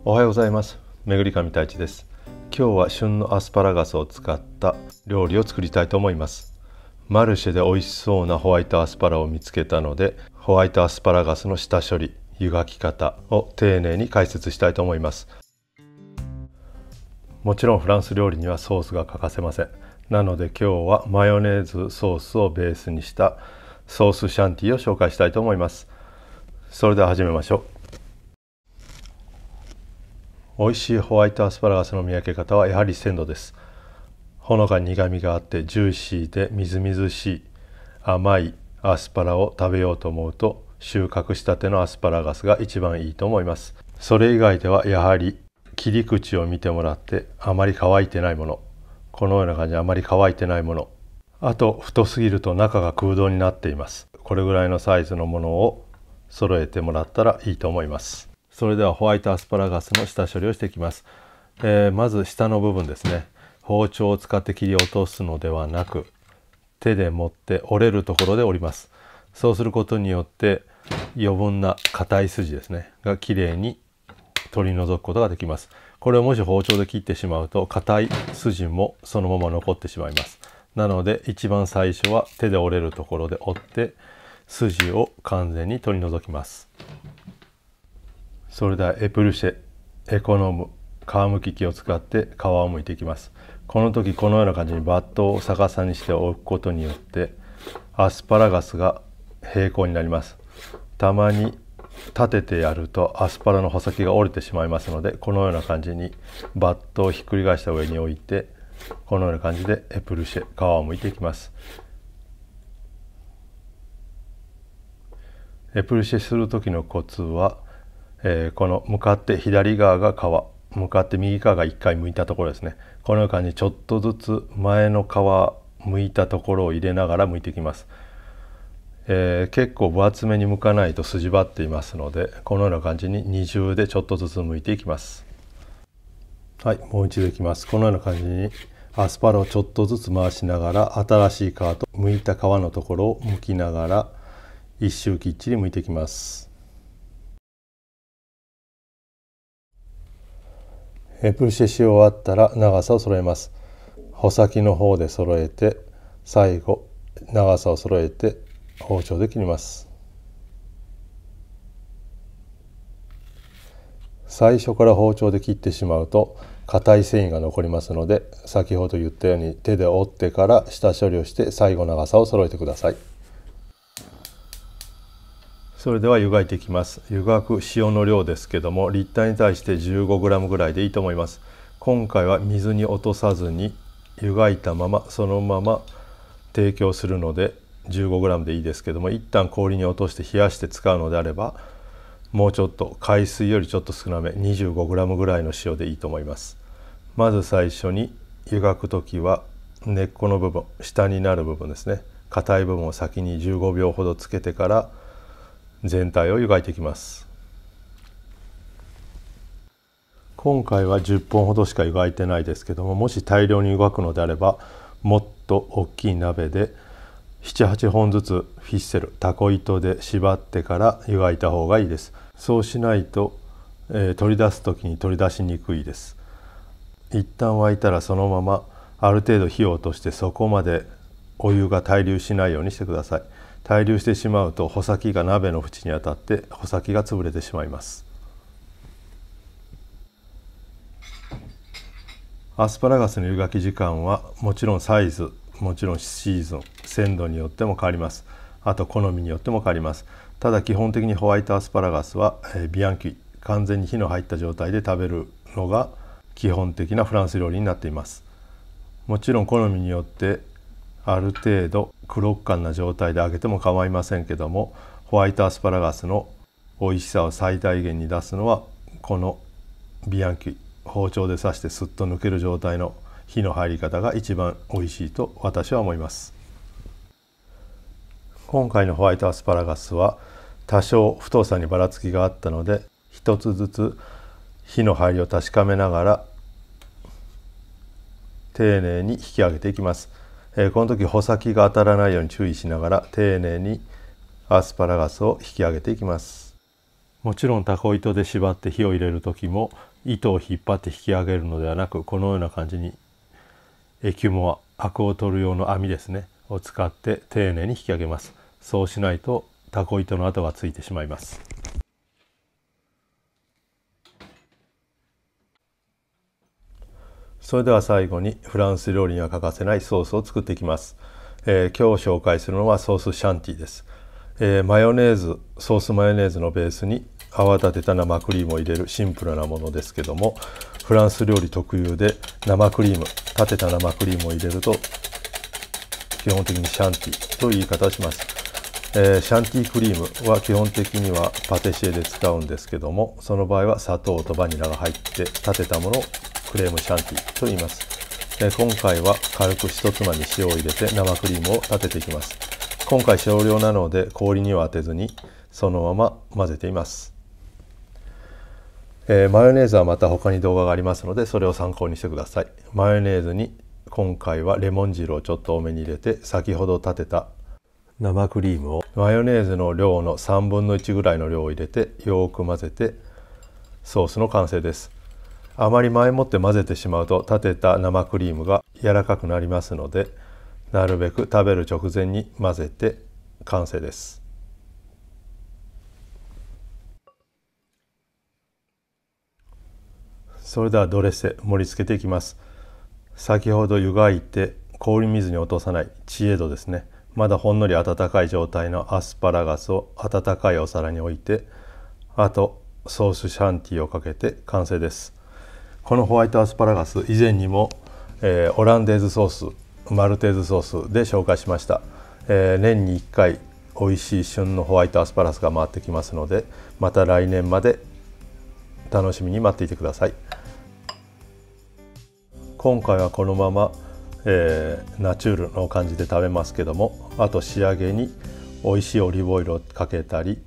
おはようございます。めぐりかみ太一です。今日は旬のアスパラガスを使った料理を作りたいと思います。マルシェで美味しそうなホワイトアスパラを見つけたので、ホワイトアスパラガスの下処理、湯がき方を丁寧に解説したいと思います。もちろんフランス料理にはソースが欠かせません。なので今日はマヨネーズソースをベースにしたソースシャンティを紹介したいと思います。それでは始めましょう。美味しいホワイトアスパラガスの見分け方はやはり鮮度です。ほのかに苦みがあってジューシーでみずみずしい甘いアスパラを食べようと思うと、収穫したてのアスパラガスが一番いいと思います。それ以外ではやはり切り口を見てもらって、あまり乾いてないもの、このような感じであまり乾いてないもの、あと太すぎると中が空洞になっています。これぐらいのサイズのものを揃えてもらったらいいと思います。それではホワイトアスパラガスの下処理をしていきます。まず下の部分ですね。包丁を使って切り落とすのではなく、手で持って折れるところで折ります。そうすることによって余分な硬い筋ですねがきれいに取り除くことができます。これをもし包丁で切ってしまうと硬い筋もそのまま残ってしまいます。なので一番最初は手で折れるところで折って筋を完全に取り除きます。それではエプルシェ、エコノム、皮むき器を使って皮をむいていきます。この時このような感じにバットを逆さにして置くことによってアスパラガスが平行になります。たまに立ててやるとアスパラの穂先が折れてしまいますので、このような感じにバットをひっくり返した上に置いて、このような感じでエプルシェ、皮をむいていきます。エプルシェする時のコツは、この向かって左側が皮、向かって右側が1回剥いたところですね。このような感じにちょっとずつ前の皮剥いたところを入れながら剥いていきます。結構分厚めに剥かないと筋張っていますので、このような感じに二重でちょっとずつ剥いていきます。はい、もう一度いきます。このような感じにアスパラをちょっとずつ回しながら、新しい皮と剥いた皮のところを剥きながら一周きっちり剥いていきます。エプルシェし終わったら長さを揃えます。穂先の方で揃えて、最後長さを揃えて包丁で切ります。最初から包丁で切ってしまうと硬い繊維が残りますので、先ほど言ったように手で折ってから下処理をして最後長さを揃えてください。それでは湯がいていきます。湯がく塩の量ですけども、リッターに対して 15g ぐらいでいいと思います。今回は水に落とさずに湯がいたままそのまま提供するので 15g でいいですけども、一旦氷に落として冷やして使うのであれば、もうちょっと海水よりちょっと少なめ 25g ぐらいの塩でいいと思います。まず最初に湯がく時は根っこの部分、下になる部分ですね、硬い部分を先に15秒ほどつけてから全体を湯がいていきます。今回は10本ほどしか湯がいてないですけども、もし大量に湯がくのであればもっと大きい鍋で 7,8 本ずつフィッセル、タコ糸で縛ってから湯がいた方がいいです。そうしないと、取り出す時に取り出しにくいです。一旦沸いたらそのままある程度火を落として、そこまでお湯が対流しないようにしてください。対流してしまうと穂先が鍋の縁に当たって穂先が潰れてしまいます。アスパラガスの湯がき時間はもちろんサイズ、もちろんシーズン、鮮度によっても変わります。あと好みによっても変わります。ただ基本的にホワイトアスパラガスはビアンキュイ、完全に火の入った状態で食べるのが基本的なフランス料理になっています。もちろん好みによってある程度クロッカンな状態で揚げても構いませんけども、ホワイトアスパラガスの美味しさを最大限に出すのはこのビアンキュイ、包丁で刺してスッと抜ける状態の火の入り方が一番美味しいと私は思います。今回のホワイトアスパラガスは多少太さにばらつきがあったので、一つずつ火の入りを確かめながら丁寧に引き上げていきます。この時穂先が当たらないように注意しながら丁寧にアスパラガスを引き上げていきます。もちろんタコ糸で縛って火を入れる時も糸を引っ張って引き上げるのではなく、このような感じにエキュモア、アクを取る用の網ですねを使って丁寧に引き上げます。そうしないとタコ糸の跡がついてしまいます。それでは最後にフランス料理には欠かせないソースを作っていきます。今日紹介するのはソースシャンティです。マヨネーズ、ソースマヨネーズのベースに泡立てた生クリームを入れるシンプルなものですけども、フランス料理特有で生クリーム、立てた生クリームを入れると基本的にシャンティという言い方をします。シャンティクリームは基本的にはパティシエで使うんですけども、その場合は砂糖とバニラが入って立てたものをクレームシャンティと言います。今回は軽く一つまみ塩を入れて生クリームを立てていきます。今回少量なので氷には当てずにそのまま混ぜています。マヨネーズはまた他に動画がありますので、それを参考にしてください。マヨネーズに今回はレモン汁をちょっと多めに入れて、先ほど立てた生クリームをマヨネーズの量の3分の1ぐらいの量を入れてよく混ぜて、ソースの完成です。あまり前もって混ぜてしまうと立てた生クリームが柔らかくなりますので、なるべく食べる直前に混ぜて完成です。それではドレッセ盛り付けていきます。先ほど湯がいて氷水に落とさないチエドですね。まだほんのり温かい状態のアスパラガスを温かいお皿に置いて、あとソースシャンティをかけて完成です。このホワイトアスパラガス、以前にも、オランデーズソース、マルテーズソースで紹介しました。年に1回美味しい旬のホワイトアスパラガスが回ってきますので、また来年まで楽しみに待っていてください。今回はこのまま、ナチュールの感じで食べますけども、あと仕上げに美味しいオリーブオイルをかけたり、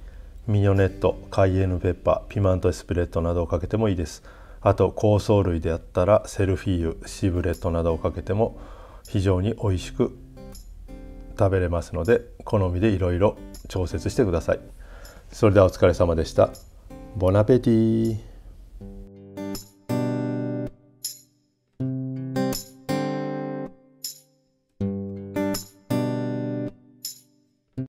ミニョネット、カイエンヌペッパー、ピマントエスプレットなどをかけてもいいです。あと香草類であったらセルフィーユ、シーブレットなどをかけても非常に美味しく食べれますので、好みでいろいろ調節してください。それではお疲れ様でした。ボナペティ。